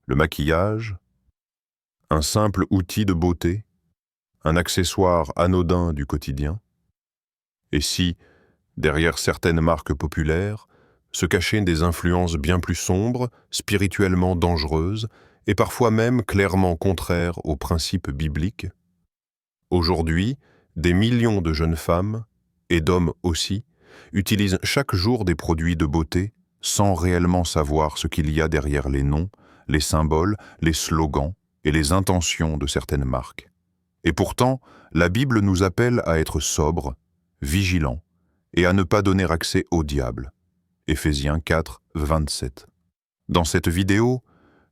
Le maquillage, un simple outil de beauté, un accessoire anodin du quotidien. Et si, derrière certaines marques populaires, se cachaient des influences bien plus sombres, spirituellement dangereuses, et parfois même clairement contraires aux principes bibliques? Aujourd'hui, des millions de jeunes femmes, et d'hommes aussi, utilisent chaque jour des produits de beauté sans réellement savoir ce qu'il y a derrière les noms, les symboles, les slogans et les intentions de certaines marques. Et pourtant, la Bible nous appelle à être sobres, vigilants et à ne pas donner accès au diable. Éphésiens 4, 27. Dans cette vidéo,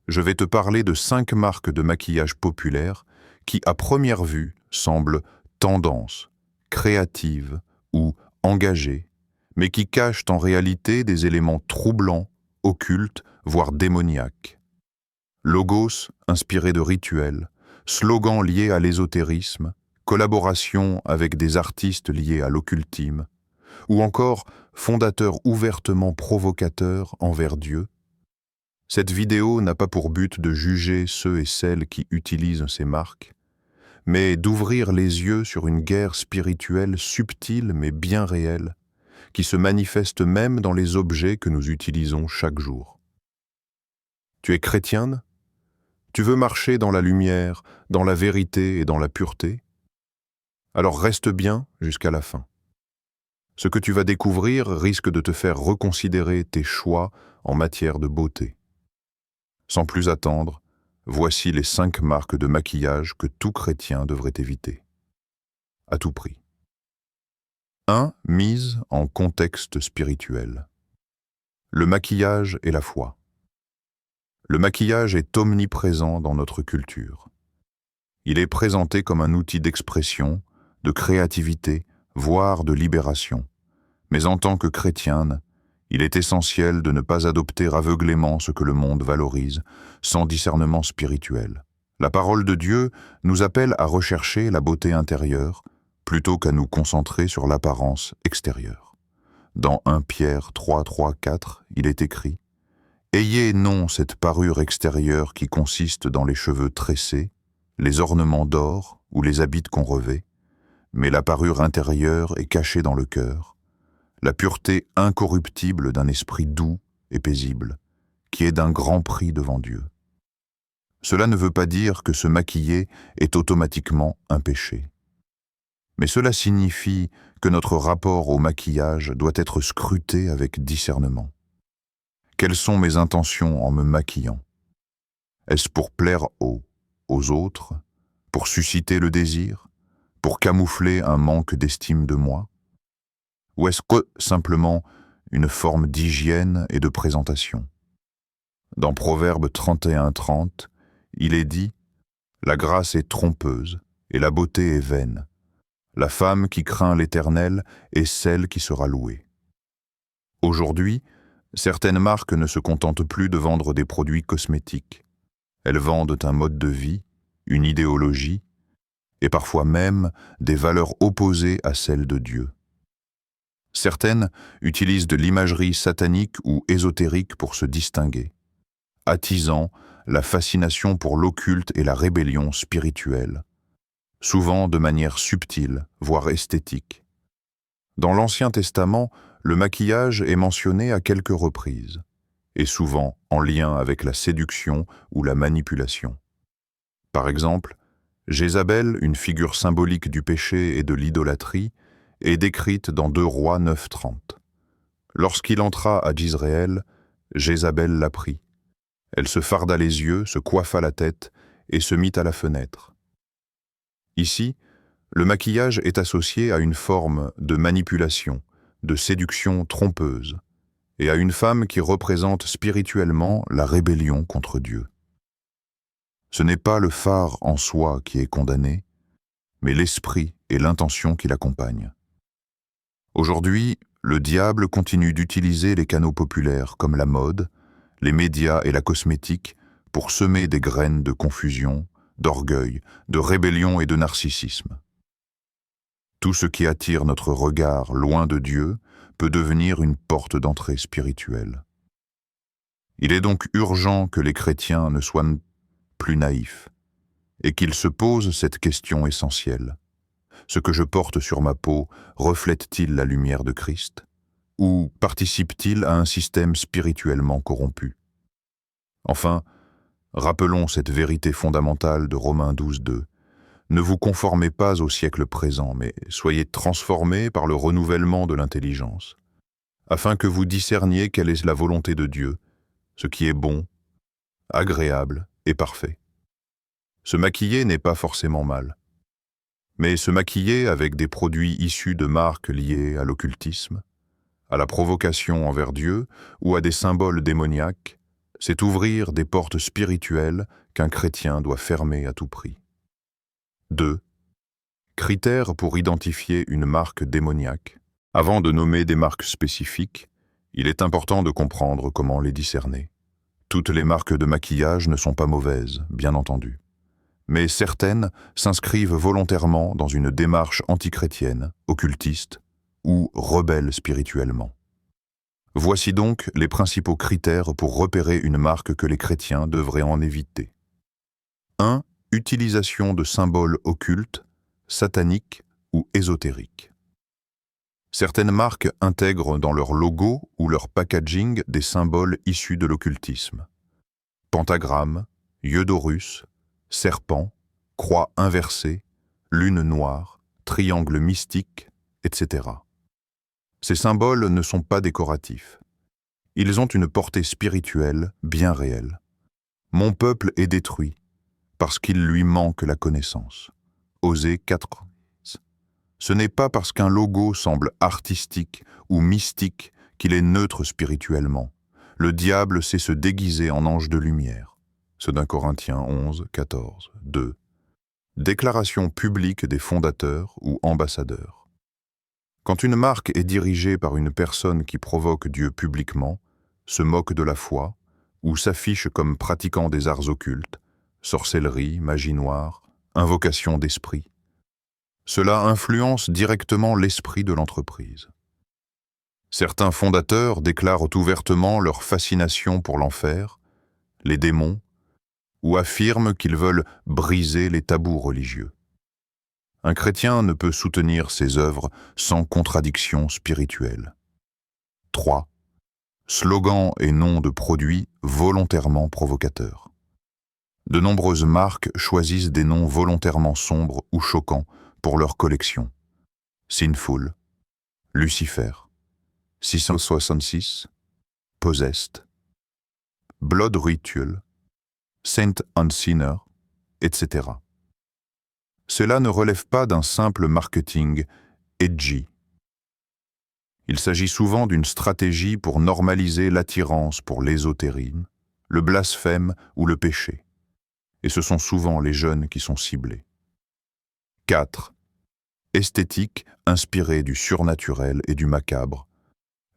je vais te parler de 5 marques de maquillage populaires qui, à première vue, semblent tendances, créatives ou engagées, mais qui cachent en réalité des éléments troublants, occultes, voire démoniaques. Logos inspirés de rituels, slogans liés à l'ésotérisme, collaborations avec des artistes liés à l'occultisme, ou encore fondateurs ouvertement provocateurs envers Dieu. Cette vidéo n'a pas pour but de juger ceux et celles qui utilisent ces marques, mais d'ouvrir les yeux sur une guerre spirituelle subtile mais bien réelle, qui se manifeste même dans les objets que nous utilisons chaque jour. Tu es chrétienne? Tu veux marcher dans la lumière, dans la vérité et dans la pureté? Alors reste bien jusqu'à la fin. Ce que tu vas découvrir risque de te faire reconsidérer tes choix en matière de beauté. Sans plus attendre, voici les 5 marques de maquillage que tout chrétien devrait éviter. À tout prix. 1. Mise en contexte spirituel. Le maquillage et la foi. Le maquillage est omniprésent dans notre culture. Il est présenté comme un outil d'expression, de créativité, voire de libération. Mais en tant que chrétienne, il est essentiel de ne pas adopter aveuglément ce que le monde valorise, sans discernement spirituel. La parole de Dieu nous appelle à rechercher la beauté intérieure, plutôt qu'à nous concentrer sur l'apparence extérieure. Dans 1 Pierre 3, 3, 4, il est écrit « Ayez non cette parure extérieure qui consiste dans les cheveux tressés, les ornements d'or ou les habits qu'on revêt, mais la parure intérieure est cachée dans le cœur, la pureté incorruptible d'un esprit doux et paisible, qui est d'un grand prix devant Dieu. » Cela ne veut pas dire que se maquiller est automatiquement un péché. Mais cela signifie que notre rapport au maquillage doit être scruté avec discernement. Quelles sont mes intentions en me maquillant? Est-ce pour plaire aux autres, pour susciter le désir, pour camoufler un manque d'estime de moi? Ou est-ce que simplement une forme d'hygiène et de présentation? Dans Proverbe 31:30, il est dit « La grâce est trompeuse et la beauté est vaine. La femme qui craint l'Éternel est celle qui sera louée. » Aujourd'hui, certaines marques ne se contentent plus de vendre des produits cosmétiques. Elles vendent un mode de vie, une idéologie, et parfois même des valeurs opposées à celles de Dieu. Certaines utilisent de l'imagerie satanique ou ésotérique pour se distinguer, attisant la fascination pour l'occulte et la rébellion spirituelle, souvent de manière subtile, voire esthétique. Dans l'Ancien Testament, le maquillage est mentionné à quelques reprises, et souvent en lien avec la séduction ou la manipulation. Par exemple, Jézabel, une figure symbolique du péché et de l'idolâtrie, est décrite dans 2 Rois 9:30. Lorsqu'il entra à Jizréel, Jézabel la prit. Elle se farda les yeux, se coiffa la tête et se mit à la fenêtre. Ici, le maquillage est associé à une forme de manipulation, de séduction trompeuse, et à une femme qui représente spirituellement la rébellion contre Dieu. Ce n'est pas le phare en soi qui est condamné, mais l'esprit et l'intention qui l'accompagnent. Aujourd'hui, le diable continue d'utiliser les canaux populaires comme la mode, les médias et la cosmétique pour semer des graines de confusion, d'orgueil, de rébellion et de narcissisme. Tout ce qui attire notre regard loin de Dieu peut devenir une porte d'entrée spirituelle. Il est donc urgent que les chrétiens ne soient plus naïfs et qu'ils se posent cette question essentielle. Ce que je porte sur ma peau reflète-t-il la lumière de Christ ou participe-t-il à un système spirituellement corrompu? Enfin, rappelons cette vérité fondamentale de Romains 12:2. Ne vous conformez pas au siècle présent, mais soyez transformés par le renouvellement de l'intelligence, afin que vous discerniez quelle est la volonté de Dieu, ce qui est bon, agréable et parfait. Se maquiller n'est pas forcément mal, mais se maquiller avec des produits issus de marques liées à l'occultisme, à la provocation envers Dieu ou à des symboles démoniaques, c'est ouvrir des portes spirituelles qu'un chrétien doit fermer à tout prix. 2. Critères pour identifier une marque démoniaque. Avant de nommer des marques spécifiques, il est important de comprendre comment les discerner. Toutes les marques de maquillage ne sont pas mauvaises, bien entendu, mais certaines s'inscrivent volontairement dans une démarche antichrétienne, occultiste ou rebelle spirituellement. Voici donc les principaux critères pour repérer une marque que les chrétiens devraient en éviter. 1. Utilisation de symboles occultes, sataniques ou ésotériques. Certaines marques intègrent dans leur logo ou leur packaging des symboles issus de l'occultisme. Pentagramme, yeux d'Horus, serpent, croix inversée, lune noire, triangle mystique, etc. Ces symboles ne sont pas décoratifs. Ils ont une portée spirituelle bien réelle. Mon peuple est détruit parce qu'il lui manque la connaissance. Osée 4. Ce n'est pas parce qu'un logo semble artistique ou mystique qu'il est neutre spirituellement. Le diable sait se déguiser en ange de lumière. C'est d'un Corinthiens 11, 14, 2. Déclaration publique des fondateurs ou ambassadeurs. Quand une marque est dirigée par une personne qui provoque Dieu publiquement, se moque de la foi, ou s'affiche comme pratiquant des arts occultes, sorcellerie, magie noire, invocation d'esprit, cela influence directement l'esprit de l'entreprise. Certains fondateurs déclarent ouvertement leur fascination pour l'enfer, les démons, ou affirment qu'ils veulent briser les tabous religieux. Un chrétien ne peut soutenir ces œuvres sans contradiction spirituelle. 3. Slogans et noms de produits volontairement provocateurs. De nombreuses marques choisissent des noms volontairement sombres ou choquants pour leur collection. Sinful, Lucifer, 666, Possessed, Blood Ritual, Saint and Sinner, etc. Cela ne relève pas d'un simple marketing edgy. Il s'agit souvent d'une stratégie pour normaliser l'attirance pour l'ésotérisme, le blasphème ou le péché. Et ce sont souvent les jeunes qui sont ciblés. 4. Esthétique inspirée du surnaturel et du macabre.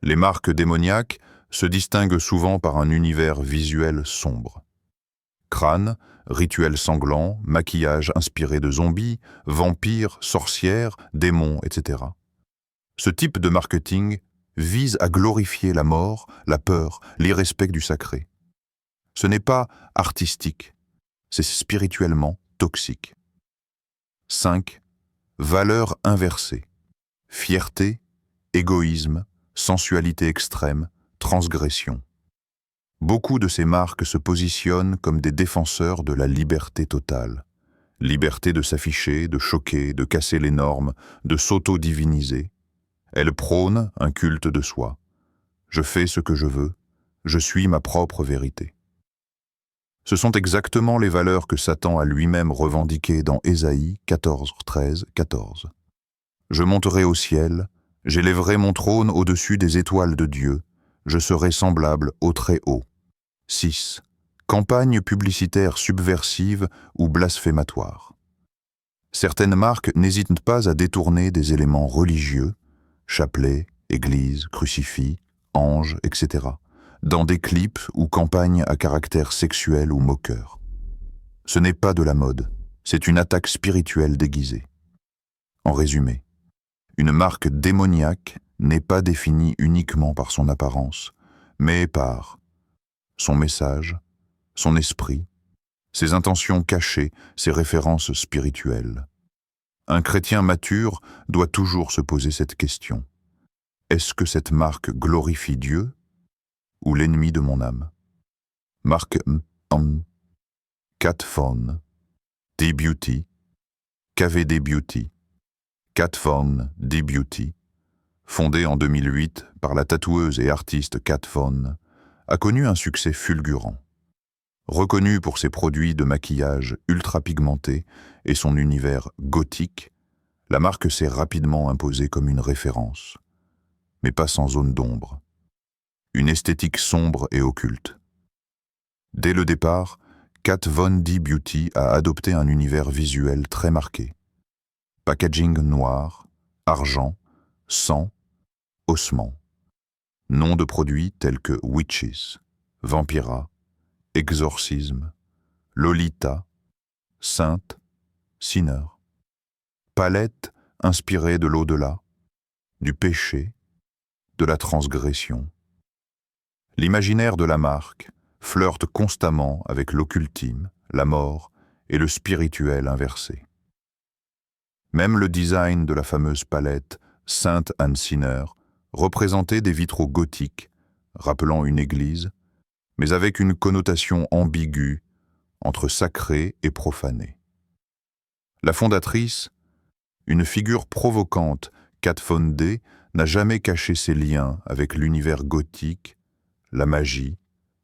Les marques démoniaques se distinguent souvent par un univers visuel sombre. Crâne, rituels sanglants, maquillage inspiré de zombies, vampires, sorcières, démons, etc. Ce type de marketing vise à glorifier la mort, la peur, l'irrespect du sacré. Ce n'est pas artistique, c'est spirituellement toxique. 5. Valeurs inversées. Fierté, égoïsme, sensualité extrême, transgression. Beaucoup de ces marques se positionnent comme des défenseurs de la liberté totale. Liberté de s'afficher, de choquer, de casser les normes, de s'auto-diviniser. Elles prônent un culte de soi. Je fais ce que je veux, je suis ma propre vérité. Ce sont exactement les valeurs que Satan a lui-même revendiquées dans Ésaïe 14, 13, 14. Je monterai au ciel, j'élèverai mon trône au-dessus des étoiles de Dieu, je serai semblable au Très-Haut. 6. Campagne publicitaire subversive ou blasphématoire. Certaines marques n'hésitent pas à détourner des éléments religieux, chapelet, église, crucifix, anges, etc., dans des clips ou campagnes à caractère sexuel ou moqueur. Ce n'est pas de la mode, c'est une attaque spirituelle déguisée. En résumé, une marque démoniaque n'est pas définie uniquement par son apparence, mais par son message, son esprit, ses intentions cachées, ses références spirituelles. Un chrétien mature doit toujours se poser cette question. Est-ce que cette marque glorifie Dieu ou l'ennemi de mon âme? Marque Kat Von D Beauty, KVD Beauty, Kat Von D Beauty, fondée en 2008 par la tatoueuse et artiste Kat Von, a connu un succès fulgurant. Reconnue pour ses produits de maquillage ultra pigmentés et son univers gothique, la marque s'est rapidement imposée comme une référence, mais pas sans zone d'ombre. Une esthétique sombre et occulte. Dès le départ, Kat Von D Beauty a adopté un univers visuel très marqué. Packaging noir, argent, sang, ossements. Noms de produits tels que Witches, Vampira, Exorcisme, Lolita, Sainte, Sinner. Palette inspirée de l'au-delà, du péché, de la transgression. L'imaginaire de la marque flirte constamment avec l'occultime, la mort et le spirituel inversé. Même le design de la fameuse palette Saint and Sinner représentait des vitraux gothiques, rappelant une église, mais avec une connotation ambiguë entre sacré et profané. La fondatrice, une figure provocante, Kat Von D, n'a jamais caché ses liens avec l'univers gothique, la magie,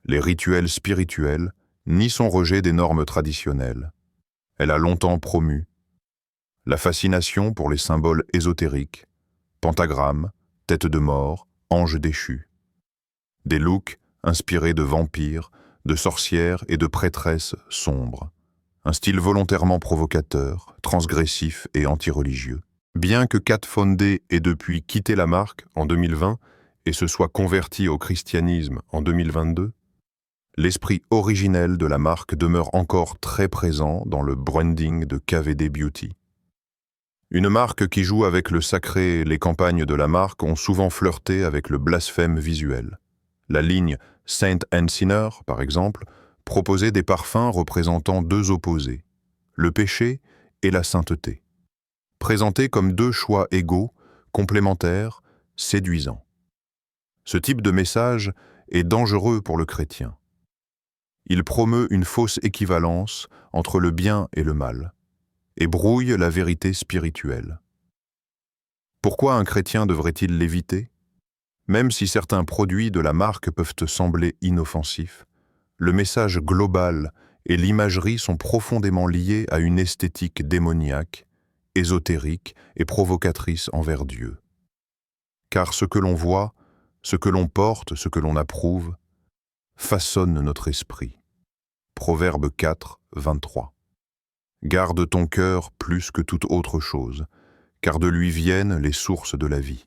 les rituels spirituels, ni son rejet des normes traditionnelles. Elle a longtemps promu la fascination pour les symboles ésotériques, pentagrammes, têtes de mort, anges déchus. Des looks inspirés de vampires, de sorcières et de prêtresses sombres. Un style volontairement provocateur, transgressif et antireligieux. Bien que Kat Von D ait depuis quitté la marque en 2020 et se soit converti au christianisme en 2022, l'esprit originel de la marque demeure encore très présent dans le branding de KVD Beauty. Une marque qui joue avec le sacré, les campagnes de la marque ont souvent flirté avec le blasphème visuel. La ligne Saint and Sinner, par exemple, proposait des parfums représentant deux opposés, le péché et la sainteté, présentés comme deux choix égaux, complémentaires, séduisants. Ce type de message est dangereux pour le chrétien. Il promeut une fausse équivalence entre le bien et le mal, et brouille la vérité spirituelle. Pourquoi un chrétien devrait-il l'éviter? Même si certains produits de la marque peuvent te sembler inoffensifs, le message global et l'imagerie sont profondément liés à une esthétique démoniaque, ésotérique et provocatrice envers Dieu. Car ce que l'on voit, ce que l'on porte, ce que l'on approuve, façonne notre esprit. Proverbe 4, 23. Garde ton cœur plus que toute autre chose, car de lui viennent les sources de la vie.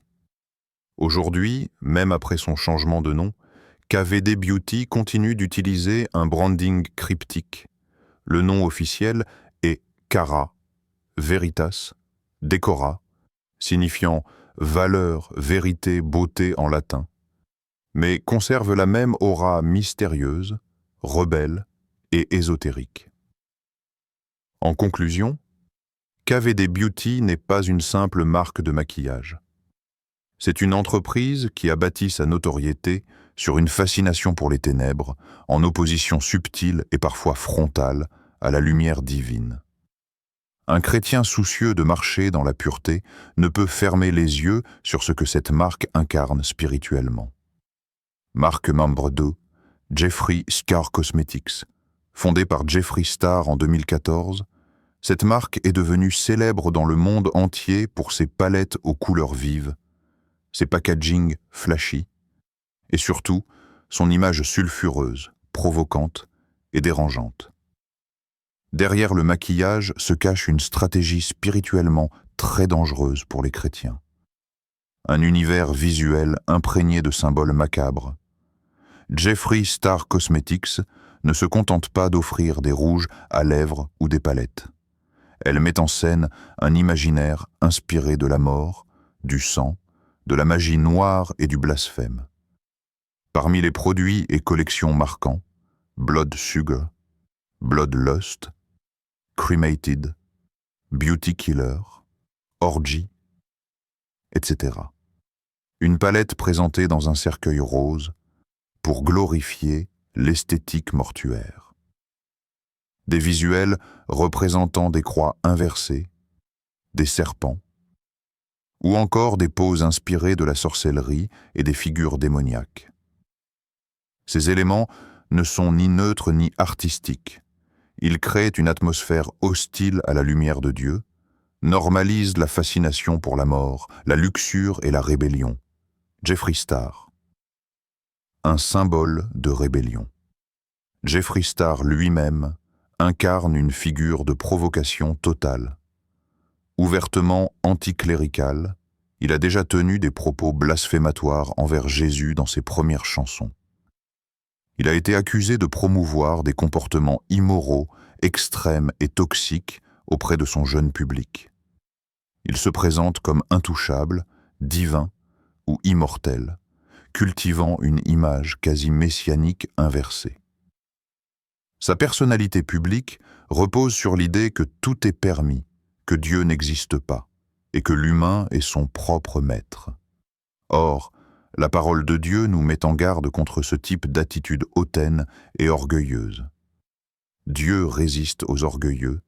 Aujourd'hui, même après son changement de nom, KVD Beauty continue d'utiliser un branding cryptique. Le nom officiel est Cara, Veritas, Decora, signifiant valeur, vérité, beauté en latin, mais conserve la même aura mystérieuse, rebelle et ésotérique. En conclusion, KVD Beauty n'est pas une simple marque de maquillage. C'est une entreprise qui a bâti sa notoriété sur une fascination pour les ténèbres, en opposition subtile et parfois frontale à la lumière divine. Un chrétien soucieux de marcher dans la pureté ne peut fermer les yeux sur ce que cette marque incarne spirituellement. Marque membre de Jeffree Star Cosmetics. Fondée par Jeffree Star en 2014, cette marque est devenue célèbre dans le monde entier pour ses palettes aux couleurs vives, ses packaging flashy, et surtout son image sulfureuse, provocante et dérangeante. Derrière le maquillage se cache une stratégie spirituellement très dangereuse pour les chrétiens. Un univers visuel imprégné de symboles macabres. Jeffree Star Cosmetics ne se contente pas d'offrir des rouges à lèvres ou des palettes. Elle met en scène un imaginaire inspiré de la mort, du sang, de la magie noire et du blasphème. Parmi les produits et collections marquants, Blood Sugar, Blood Lust, Cremated, Beauty Killer, Orgy, etc. Une palette présentée dans un cercueil rose pour glorifier l'esthétique mortuaire. Des visuels représentant des croix inversées, des serpents, ou encore des poses inspirées de la sorcellerie et des figures démoniaques. Ces éléments ne sont ni neutres ni artistiques. Ils créent une atmosphère hostile à la lumière de Dieu, normalisent la fascination pour la mort, la luxure et la rébellion. Jeffree Star. Un symbole de rébellion. Jeffree Star lui-même incarne une figure de provocation totale. Ouvertement anticlérical, il a déjà tenu des propos blasphématoires envers Jésus dans ses premières chansons. Il a été accusé de promouvoir des comportements immoraux, extrêmes et toxiques auprès de son jeune public. Il se présente comme intouchable, divin ou immortel, cultivant une image quasi messianique inversée. Sa personnalité publique repose sur l'idée que tout est permis, que Dieu n'existe pas, et que l'humain est son propre maître. Or, la parole de Dieu nous met en garde contre ce type d'attitude hautaine et orgueilleuse. Dieu résiste aux orgueilleux,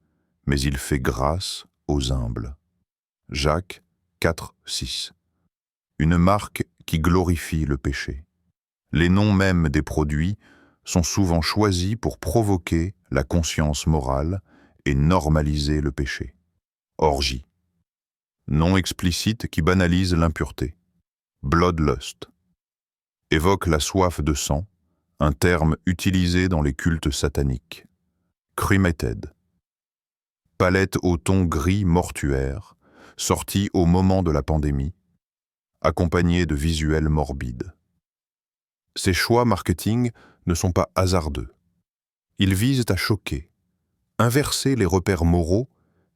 mais il fait grâce aux humbles. Jacques 4, 6. Une marque qui glorifie le péché. Les noms mêmes des produits sont souvent choisis pour provoquer la conscience morale et normaliser le péché. Orgie. Nom explicite qui banalise l'impureté. Bloodlust. Évoque la soif de sang, un terme utilisé dans les cultes sataniques. Cremated. Palette au ton gris mortuaire, sortie au moment de la pandémie, accompagnée de visuels morbides. Ces choix marketing ne sont pas hasardeux. Ils visent à choquer, inverser les repères moraux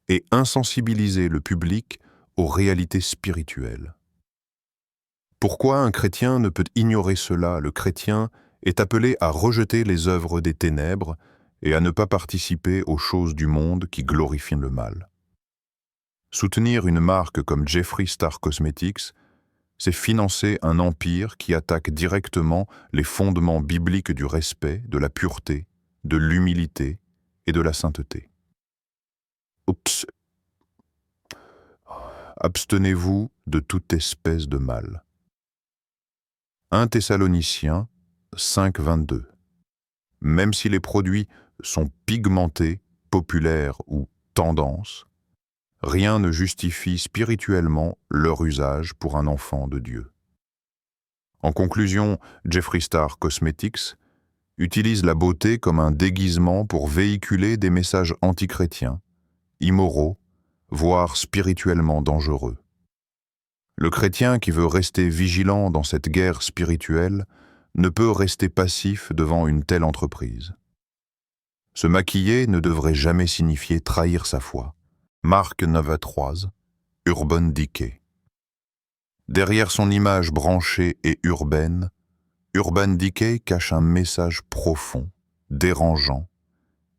et insensibiliser le public aux réalités spirituelles. Pourquoi un chrétien ne peut ignorer cela? Le chrétien est appelé à rejeter les œuvres des ténèbres et à ne pas participer aux choses du monde qui glorifient le mal. Soutenir une marque comme Jeffree Star Cosmetics, c'est financer un empire qui attaque directement les fondements bibliques du respect, de la pureté, de l'humilité et de la sainteté. Oups. Abstenez-vous de toute espèce de mal. 1 Thessaloniciens 5, 22. Même si les produits sont pigmentés, populaires ou tendances, rien ne justifie spirituellement leur usage pour un enfant de Dieu. En conclusion, Jeffree Star Cosmetics utilise la beauté comme un déguisement pour véhiculer des messages antichrétiens, immoraux, voire spirituellement dangereux. Le chrétien qui veut rester vigilant dans cette guerre spirituelle ne peut rester passif devant une telle entreprise. Se maquiller ne devrait jamais signifier trahir sa foi. Marc 9:3, Urban Decay. Derrière son image branchée et urbaine, Urban Decay cache un message profond, dérangeant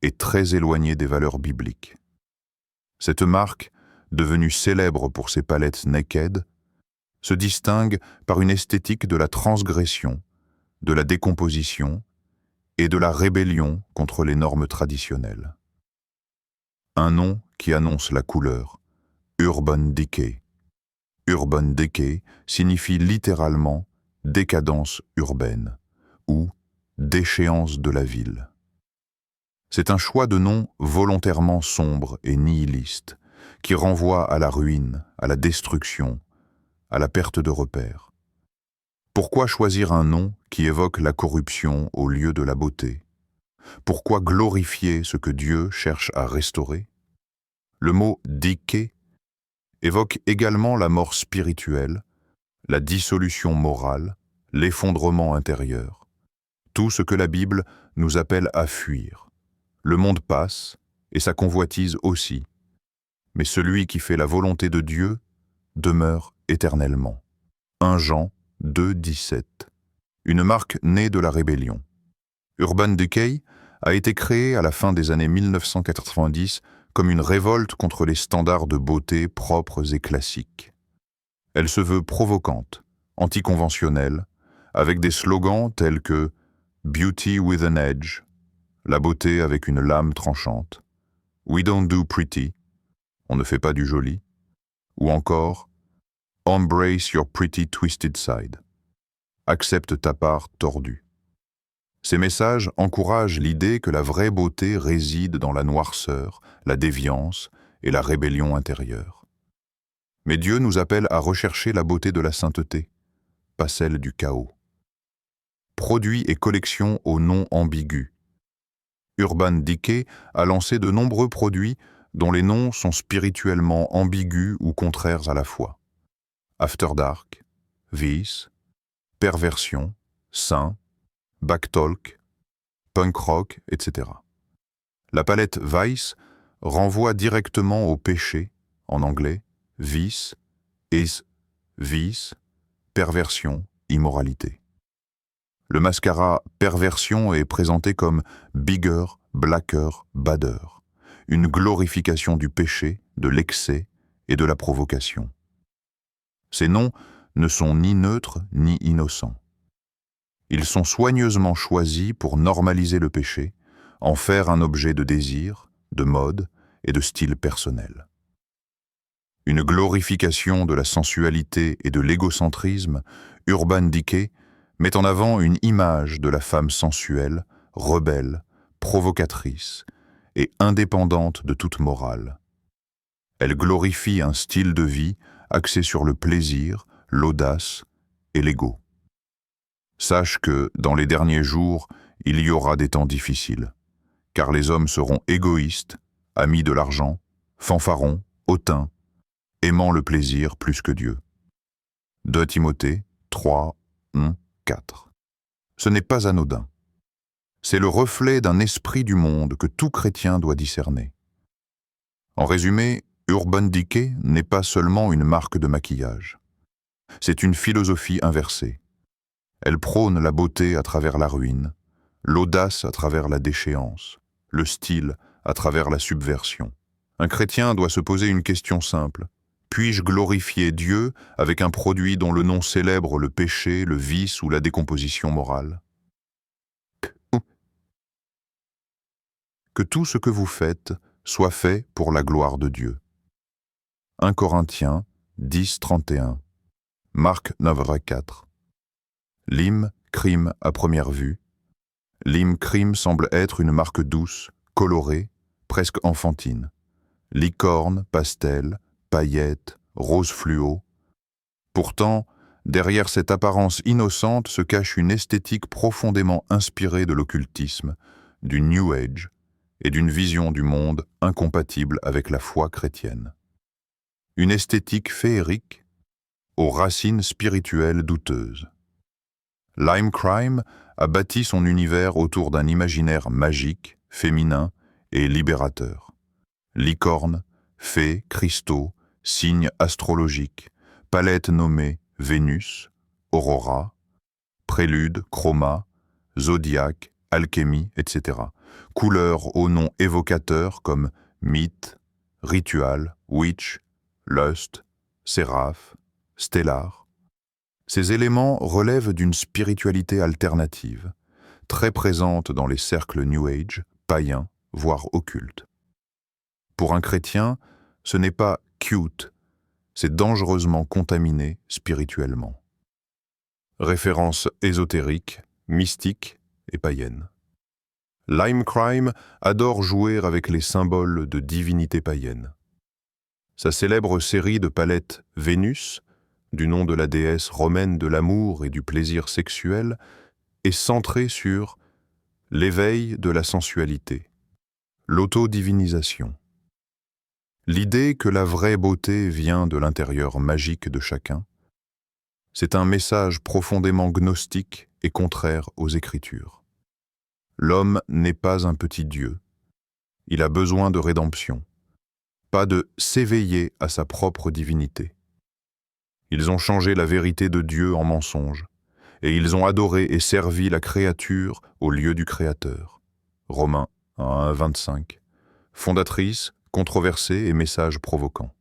et très éloigné des valeurs bibliques. Cette marque, devenue célèbre pour ses palettes naked, se distingue par une esthétique de la transgression, de la décomposition et de la rébellion contre les normes traditionnelles. Un nom qui annonce la couleur, Urban Decay. Urban Decay signifie littéralement décadence urbaine ou déchéance de la ville. C'est un choix de nom volontairement sombre et nihiliste qui renvoie à la ruine, à la destruction, à la perte de repères. Pourquoi choisir un nom qui évoque la corruption au lieu de la beauté? Pourquoi glorifier ce que Dieu cherche à restaurer? Le mot « decay » évoque également la mort spirituelle, la dissolution morale, l'effondrement intérieur. Tout ce que la Bible nous appelle à fuir. Le monde passe, et sa convoitise aussi. Mais celui qui fait la volonté de Dieu demeure éternellement. 1 Jean 2, 17. une marque née de la rébellion. Urban Decay a été créé à la fin des années 1990 comme une révolte contre les standards de beauté propres et classiques. Elle se veut provocante, anticonventionnelle, avec des slogans tels que « Beauty with an edge », la beauté avec une lame tranchante, « We don't do pretty », on ne fait pas du joli, ou encore « Embrace your pretty twisted side », accepte ta part tordue. Ces messages encouragent l'idée que la vraie beauté réside dans la noirceur, la déviance et la rébellion intérieure. Mais Dieu nous appelle à rechercher la beauté de la sainteté, pas celle du chaos. Produits et collections au nom ambigu. Urban Decay a lancé de nombreux produits dont les noms sont spirituellement ambigus ou contraires à la fois. After Dark, Vice, Perversion, Saint, Backtalk, Punk Rock, etc. La palette Vice renvoie directement au péché, en anglais, vice, is, vice, perversion, immoralité. Le mascara Perversion est présenté comme bigger, blacker, badder, une glorification du péché, de l'excès et de la provocation. Ces noms ne sont ni neutres ni innocents. Ils sont soigneusement choisis pour normaliser le péché, en faire un objet de désir, de mode et de style personnel. Une glorification de la sensualité et de l'égocentrisme, Urban Decay met en avant une image de la femme sensuelle, rebelle, provocatrice et indépendante de toute morale. Elle glorifie un style de vie axé sur le plaisir, l'audace et l'ego. Sache que, dans les derniers jours, il y aura des temps difficiles, car les hommes seront égoïstes, amis de l'argent, fanfarons, hautains, aimant le plaisir plus que Dieu. 2 Timothée 3, 1, 4. Ce n'est pas anodin. C'est le reflet d'un esprit du monde que tout chrétien doit discerner. En résumé, Urban Decay n'est pas seulement une marque de maquillage. C'est une philosophie inversée. Elle prône la beauté à travers la ruine, l'audace à travers la déchéance, le style à travers la subversion. Un chrétien doit se poser une question simple. Puis-je glorifier Dieu avec un produit dont le nom célèbre le péché, le vice ou la décomposition morale? Que tout ce que vous faites soit fait pour la gloire de Dieu. 1 Corinthiens 10, 31. Marc 9, 4. Lime, crime à première vue. Lime crime semble être une marque douce, colorée, presque enfantine. Licorne, pastel, paillettes, rose fluo. Pourtant, derrière cette apparence innocente se cache une esthétique profondément inspirée de l'occultisme, du New Age et d'une vision du monde incompatible avec la foi chrétienne. Une esthétique féerique aux racines spirituelles douteuses. Lime Crime a bâti son univers autour d'un imaginaire magique, féminin et libérateur. Licorne, fées, cristaux, signes astrologiques, palettes nommées Vénus, Aurora, Prélude, Chroma, Zodiaque, Alchimie, etc. Couleurs aux noms évocateurs comme Mythe, Ritual, Witch, Lust, Séraph, Stellar. Ces éléments relèvent d'une spiritualité alternative, très présente dans les cercles New Age, païens, voire occultes. Pour un chrétien, ce n'est pas cute, c'est dangereusement contaminé spirituellement. Références ésotériques, mystiques et païennes. Lime Crime adore jouer avec les symboles de divinités païennes. Sa célèbre série de palettes Vénus, du nom de la déesse romaine de l'amour et du plaisir sexuel, est centrée sur l'éveil de la sensualité, l'autodivinisation. L'idée que la vraie beauté vient de l'intérieur magique de chacun, c'est un message profondément gnostique et contraire aux Écritures. L'homme n'est pas un petit Dieu. Il a besoin de rédemption, pas de s'éveiller à sa propre divinité. Ils ont changé la vérité de Dieu en mensonge, et ils ont adoré et servi la créature au lieu du Créateur. Romains 1:25. Fondatrice, controversée et message provoquant.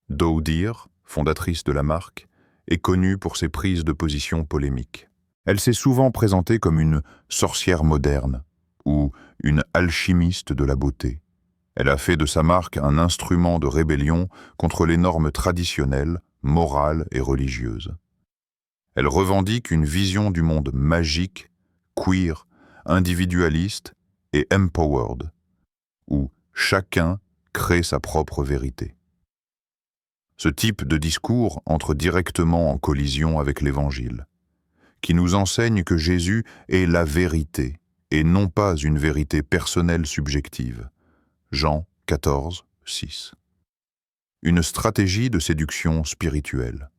Doe Deer, fondatrice de la marque, est connue pour ses prises de position polémiques. Elle s'est souvent présentée comme une sorcière moderne ou une alchimiste de la beauté. Elle a fait de sa marque un instrument de rébellion contre les normes traditionnelles, morales et religieuses. Elle revendique une vision du monde magique, queer, individualiste et empowered, où chacun crée sa propre vérité. Ce type de discours entre directement en collision avec l'Évangile, qui nous enseigne que Jésus est la vérité et non pas une vérité personnelle subjective. Jean 14, 6. Une stratégie de séduction spirituelle.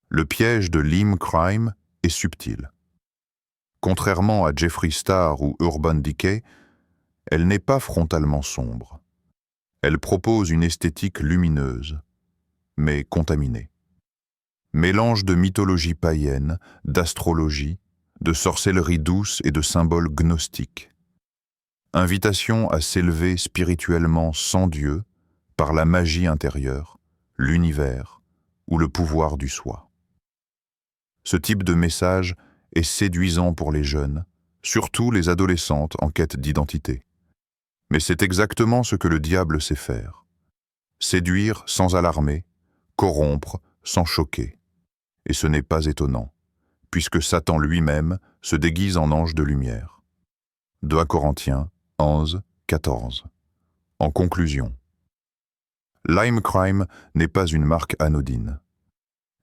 Le piège de l'hymne crime est subtil. Contrairement à Jeffree Star ou Urban Decay, elle n'est pas frontalement sombre. Elle propose une esthétique lumineuse, mais contaminée. Mélange de mythologie païenne, d'astrologie, de sorcellerie douce et de symboles gnostiques. Invitation à s'élever spirituellement sans Dieu par la magie intérieure, l'univers ou le pouvoir du soi. Ce type de message est séduisant pour les jeunes, surtout les adolescentes en quête d'identité. Mais c'est exactement ce que le diable sait faire. Séduire sans alarmer, corrompre sans choquer. Et ce n'est pas étonnant, puisque Satan lui-même se déguise en ange de lumière. 2 Corinthiens 11, 14. En conclusion, l'Hymne Crime n'est pas une marque anodine.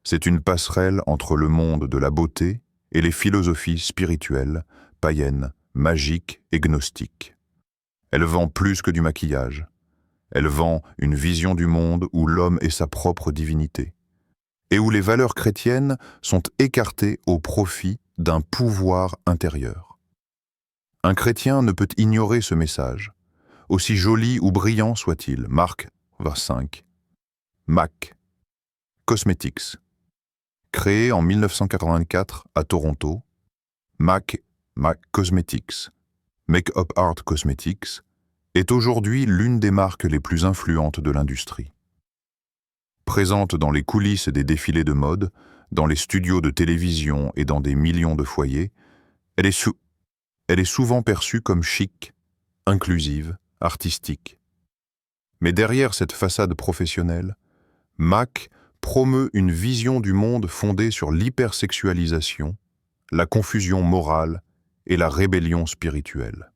C'est une passerelle entre le monde de la beauté et les philosophies spirituelles, païennes, magiques et gnostiques. Elle vend plus que du maquillage. Elle vend une vision du monde où l'homme est sa propre divinité et où les valeurs chrétiennes sont écartées au profit d'un pouvoir intérieur. Un chrétien ne peut ignorer ce message, aussi joli ou brillant soit-il. Marc 5. MAC Cosmetics. Créé en 1984 à Toronto, MAC Cosmetics, Make-up Art Cosmetics, est aujourd'hui l'une des marques les plus influentes de l'industrie. Présente dans les coulisses des défilés de mode, dans les studios de télévision et dans des millions de foyers, elle est souvent perçue comme chic, inclusive, artistique. Mais derrière cette façade professionnelle, MAC promeut une vision du monde fondée sur l'hypersexualisation, la confusion morale et la rébellion spirituelle.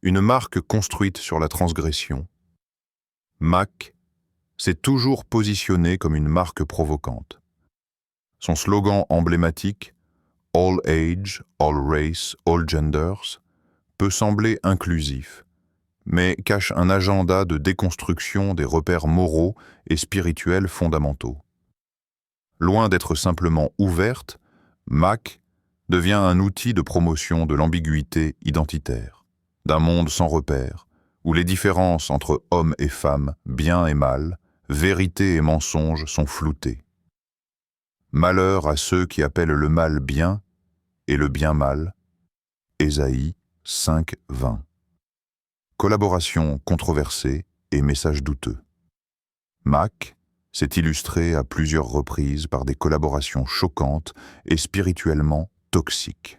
Une marque construite sur la transgression, MAC s'est toujours positionnée comme une marque provocante. Son slogan emblématique « All age, all race, all genders » peut sembler inclusif, mais cache un agenda de déconstruction des repères moraux et spirituels fondamentaux. Loin d'être simplement ouverte, MAC devient un outil de promotion de l'ambiguïté identitaire, d'un monde sans repères, où les différences entre hommes et femmes, bien et mal, vérité et mensonge sont floutées. Malheur à ceux qui appellent le mal bien et le bien mal. Ésaïe 5:20. Collaboration controversée et message douteux. MAC s'est illustré à plusieurs reprises par des collaborations choquantes et spirituellement toxiques.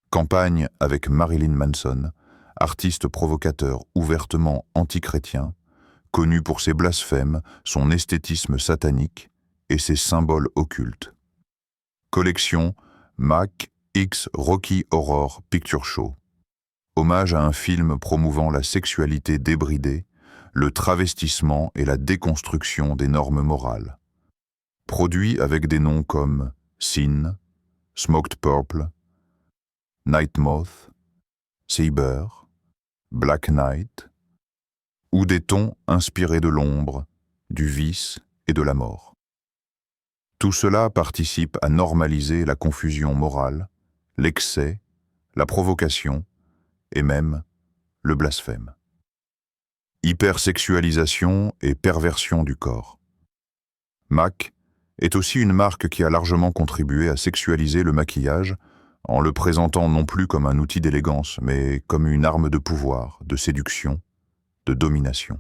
Campagne avec Marilyn Manson, artiste provocateur ouvertement antichrétien, connu pour ses blasphèmes, son esthétisme satanique et ses symboles occultes. Collection MAC X Rocky Horror Picture Show. Hommage à un film promouvant la sexualité débridée, le travestissement et la déconstruction des normes morales. Produit avec des noms comme Sin, Smoked Purple, Night Moth, Saber, Black Knight, ou des tons inspirés de l'ombre, du vice et de la mort. Tout cela participe à normaliser la confusion morale, l'excès, la provocation et même le blasphème. Hypersexualisation et perversion du corps. MAC est aussi une marque qui a largement contribué à sexualiser le maquillage en le présentant non plus comme un outil d'élégance, mais comme une arme de pouvoir, de séduction, de domination.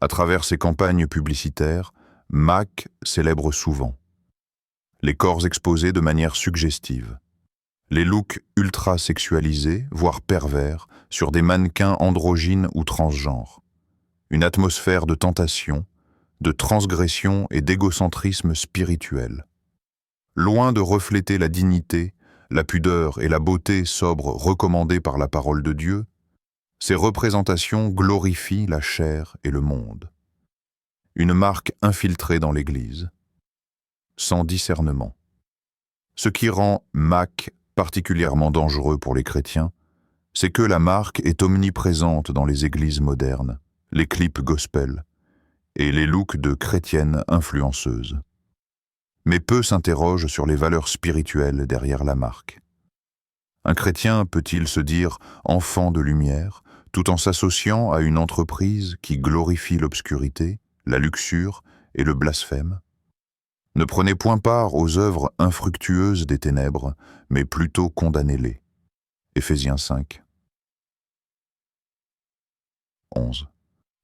À travers ses campagnes publicitaires, MAC célèbre souvent les corps exposés de manière suggestive, les looks ultra sexualisés, voire pervers, sur des mannequins androgynes ou transgenres, une atmosphère de tentation, de transgression et d'égocentrisme spirituel. Loin de refléter la dignité, la pudeur et la beauté sobre recommandées par la parole de Dieu, ces représentations glorifient la chair et le monde. Une marque infiltrée dans l'Église, sans discernement. Ce qui rend MAC particulièrement dangereux pour les chrétiens, c'est que la marque est omniprésente dans les églises modernes, les clips gospel et les looks de chrétiennes influenceuses. Mais peu s'interrogent sur les valeurs spirituelles derrière la marque. Un chrétien peut-il se dire enfant de lumière, tout en s'associant à une entreprise qui glorifie l'obscurité, la luxure et le blasphème? Ne prenez point part aux œuvres infructueuses des ténèbres, mais plutôt condamnez-les. Éphésiens 5. 11.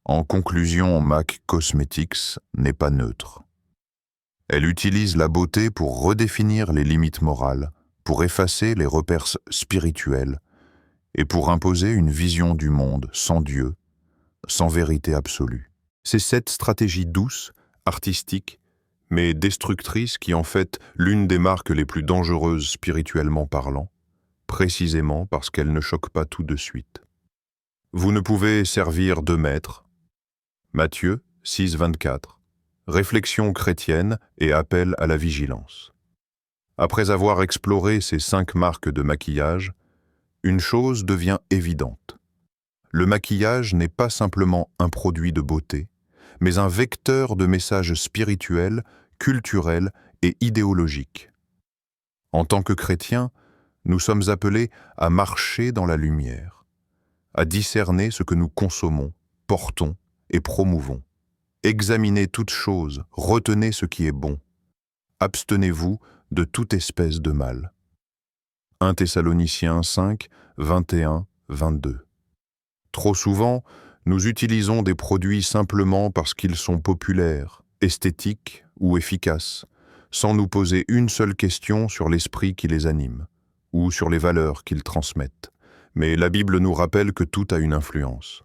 En conclusion, MAC Cosmetics n'est pas neutre. Elle utilise la beauté pour redéfinir les limites morales, pour effacer les repères spirituels et pour imposer une vision du monde sans Dieu, sans vérité absolue. C'est cette stratégie douce, artistique, mais destructrice qui en fait l'une des marques les plus dangereuses spirituellement parlant, précisément parce qu'elle ne choque pas tout de suite. Vous ne pouvez servir deux maîtres. Matthieu 6, 24. Réflexion chrétienne et appel à la vigilance. Après avoir exploré ces 5 marques de maquillage, une chose devient évidente. Le maquillage n'est pas simplement un produit de beauté, mais un vecteur de messages spirituels, culturels et idéologiques. En tant que chrétiens, nous sommes appelés à marcher dans la lumière, à discerner ce que nous consommons, portons et promouvons. Examinez toutes choses, retenez ce qui est bon. Abstenez-vous de toute espèce de mal. 1 Thessaloniciens 5, 21, 22. Trop souvent, nous utilisons des produits simplement parce qu'ils sont populaires, esthétiques ou efficaces, sans nous poser une seule question sur l'esprit qui les anime, ou sur les valeurs qu'ils transmettent. Mais la Bible nous rappelle que tout a une influence.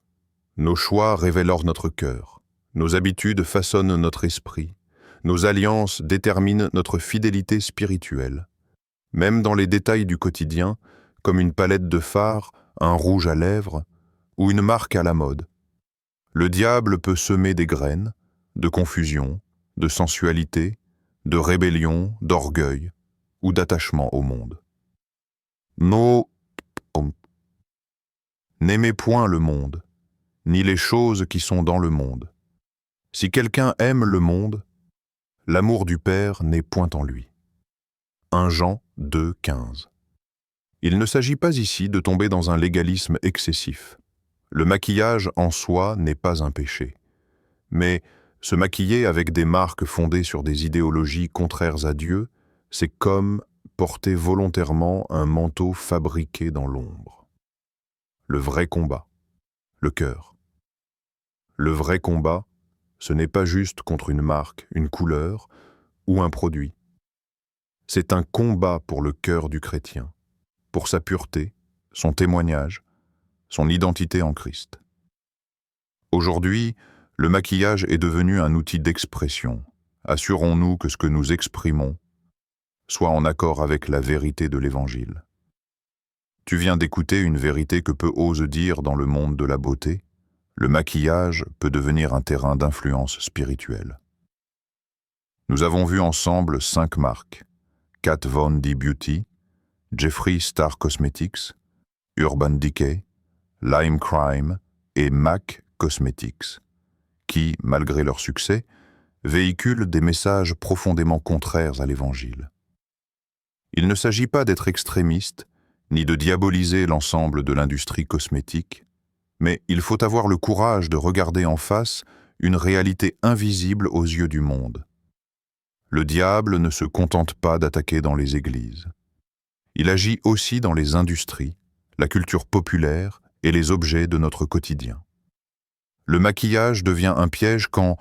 Nos choix révèlent notre cœur, nos habitudes façonnent notre esprit, nos alliances déterminent notre fidélité spirituelle. Même dans les détails du quotidien, comme une palette de fard, un rouge à lèvres ou une marque à la mode. Le diable peut semer des graines de confusion, de sensualité, de rébellion, d'orgueil ou d'attachement au monde. N'aimez point le monde, ni les choses qui sont dans le monde. Si quelqu'un aime le monde, l'amour du Père n'est point en lui. 1 Jean 2, 15. Il ne s'agit pas ici de tomber dans un légalisme excessif. Le maquillage en soi n'est pas un péché. Mais se maquiller avec des marques fondées sur des idéologies contraires à Dieu, c'est comme porter volontairement un manteau fabriqué dans l'ombre. Le vrai combat, le cœur. Le vrai combat, ce n'est pas juste contre une marque, une couleur ou un produit. C'est un combat pour le cœur du chrétien, pour sa pureté, son témoignage, son identité en Christ. Aujourd'hui, le maquillage est devenu un outil d'expression. Assurons-nous que ce que nous exprimons soit en accord avec la vérité de l'Évangile. Tu viens d'écouter une vérité que peu osent dire dans le monde de la beauté. Le maquillage peut devenir un terrain d'influence spirituelle. Nous avons vu ensemble 5 marques: Kat Von D Beauty, Jeffree Star Cosmetics, Urban Decay, Lime Crime et MAC Cosmetics, qui, malgré leur succès, véhiculent des messages profondément contraires à l'Évangile. Il ne s'agit pas d'être extrémiste, ni de diaboliser l'ensemble de l'industrie cosmétique, mais il faut avoir le courage de regarder en face une réalité invisible aux yeux du monde. Le diable ne se contente pas d'attaquer dans les églises. Il agit aussi dans les industries, la culture populaire et les objets de notre quotidien. Le maquillage devient un piège quand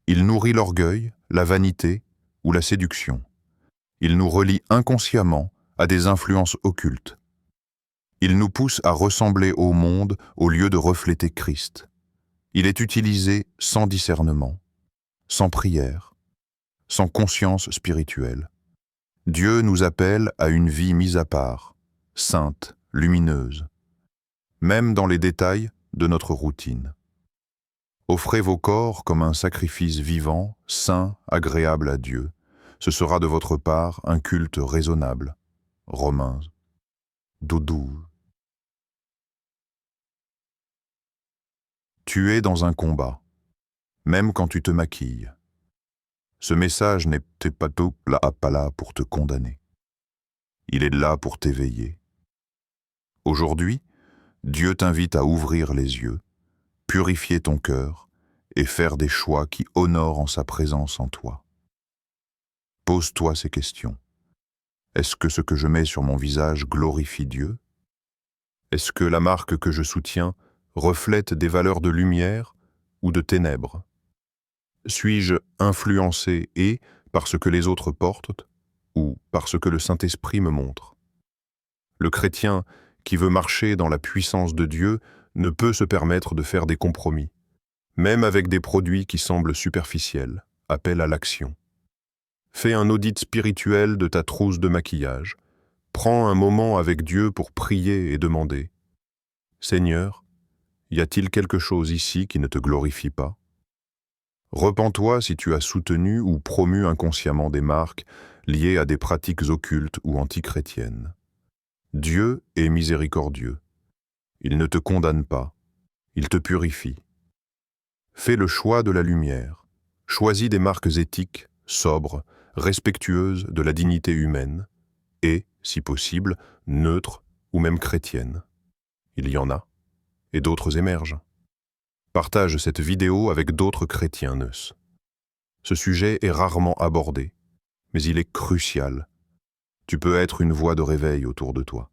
il nourrit l'orgueil, la vanité ou la séduction. Il nous relie inconsciemment à des influences occultes. Il nous pousse à ressembler au monde au lieu de refléter Christ. Il est utilisé sans discernement, sans prière, sans conscience spirituelle. Dieu nous appelle à une vie mise à part, sainte, lumineuse, même dans les détails de notre routine. Offrez vos corps comme un sacrifice vivant, saint, agréable à Dieu. Ce sera de votre part un culte raisonnable. Romains 12. Tu es dans un combat, même quand tu te maquilles. Ce message n'était pas là pour te condamner. Il est là pour t'éveiller. Aujourd'hui, Dieu t'invite à ouvrir les yeux, purifier ton cœur et faire des choix qui honorent en sa présence en toi. Pose-toi ces questions. Est-ce que ce que je mets sur mon visage glorifie Dieu? Est-ce que la marque que je soutiens reflète des valeurs de lumière ou de ténèbres? Suis-je influencé par ce que les autres portent ou par ce que le Saint-Esprit me montre? Le chrétien qui veut marcher dans la puissance de Dieu ne peut se permettre de faire des compromis, même avec des produits qui semblent superficiels, appellent à l'action. Fais un audit spirituel de ta trousse de maquillage. Prends un moment avec Dieu pour prier et demander « Seigneur, y a-t-il quelque chose ici qui ne te glorifie pas ?» Repens-toi si tu as soutenu ou promu inconsciemment des marques liées à des pratiques occultes ou antichrétiennes. Dieu est miséricordieux. Il ne te condamne pas, il te purifie. Fais le choix de la lumière. Choisis des marques éthiques, sobres, respectueuses de la dignité humaine et, si possible, neutres ou même chrétiennes. Il y en a, et d'autres émergent. Partage cette vidéo avec d'autres chrétiens neus. Ce sujet est rarement abordé, mais il est crucial. Tu peux être une voix de réveil autour de toi.